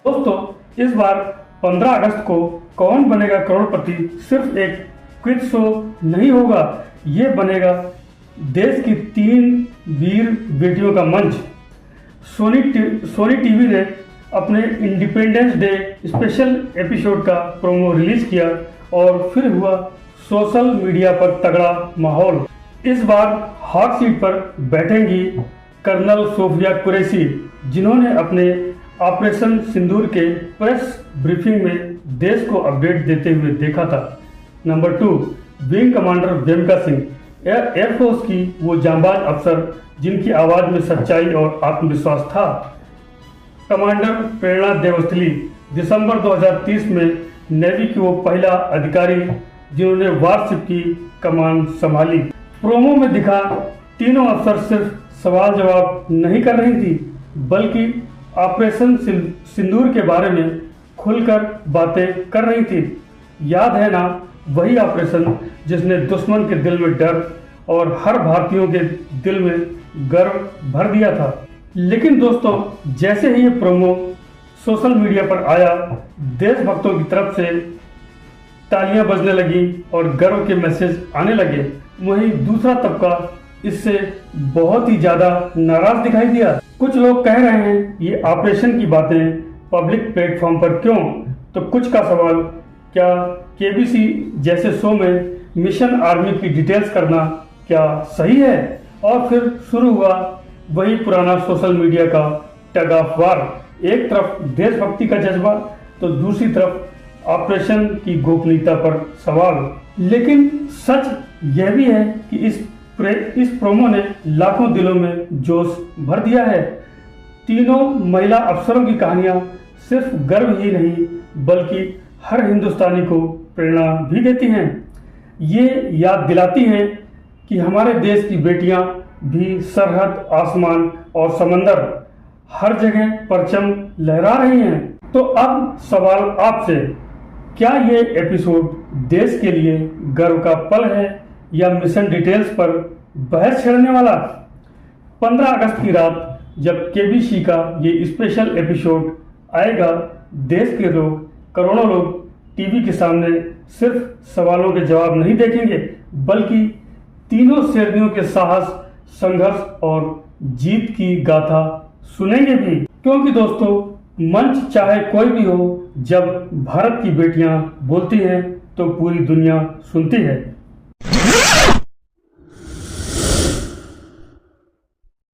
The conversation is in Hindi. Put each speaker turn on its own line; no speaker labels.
दोस्तों, इस बार 15 अगस्त को कौन बनेगा करोड़पति सिर्फ एक क्विज शो नहीं होगा, ये बनेगा देश की 3 वीर बेटियों का मंच। सोनी टीवी ने अपने इंडिपेंडेंस डे स्पेशल एपिसोड का प्रोमो रिलीज किया और फिर हुआ सोशल मीडिया पर तगड़ा माहौल। इस बार हॉट सीट पर बैठेंगी कर्नल सोफिया कुरैशी, जिन्होंने अपने ऑपरेशन सिंदूर के प्रेस ब्रीफिंग में देश को अपडेट देते हुए देखा था। Number 2, wing commander Vyomika Singh, air force की वो जांबाज अफसर जिनकी आवाज में सच्चाई और आत्मविश्वास था। कमांडर प्रेरणा देवस्थली, दिसंबर 2030 में नेवी की वो पहला अधिकारी जिन्होंने वारशिप की कमान संभाली। प्रोमो में दिखा तीनों अफसर सिर्फ सवाल जवाब नहीं कर रही थी, बल्कि ऑपरेशन सिंदूर के बारे में खुलकर बातें कर रही थी। याद है ना, वही ऑपरेशन जिसने दुश्मन के दिल में डर और हर भारतीयों के दिल में गर्व भर दिया था। लेकिन दोस्तों, जैसे ही ये प्रोमो सोशल मीडिया पर आया, देशभक्तों की तरफ से तालियां बजने लगी और गर्व के मैसेज आने लगे। वहीं दूसरा तबका इससे बहुत ही ज्यादा नाराज दिखाई दिया। कुछ लोग कह रहे हैं ये ऑपरेशन की बातें पब्लिक प्लेटफॉर्म पर क्यों, तो कुछ का सवाल, क्या केबीसी जैसे शो में मिशन आर्मी की डिटेल्स करना क्या सही है? और फिर शुरू हुआ वही पुराना सोशल मीडिया का टग ऑफ वार। एक तरफ देशभक्ति का जज्बा तो दूसरी तरफ ऑपरेशन की गोपनीयता पर सवाल। लेकिन सच यह भी है कि इस प्रोमो ने लाखों दिलों में जोश भर दिया है। तीनों महिला अफसरों की कहानियां सिर्फ गर्व ही नहीं, बल्कि हर हिंदुस्तानी को प्रेरणा भी देती हैं। ये याद दिलाती हैं कि हमारे देश की बेटियां भी सरहद, आसमान और समंदर हर जगह परचम लहरा रही हैं। तो अब सवाल आपसे, क्या ये एपिसोड देश के लिए गर्व का पल है या मिशन डिटेल्स पर बहस छेड़ने वाला? 15 अगस्त की रात जब केबीसी का ये स्पेशल एपिसोड आएगा, देश के लोग, करोड़ों लोग टीवी के सामने सिर्फ सवालों के जवाब नहीं देखेंगे, बल्कि तीनों शेरनियों के साहस, संघर्ष और जीत की गाथा सुनेंगे भी। क्योंकि दोस्तों, मंच चाहे कोई भी हो, जब भारत की बेटियां बोलती हैं तो पूरी दुनिया सुनती है।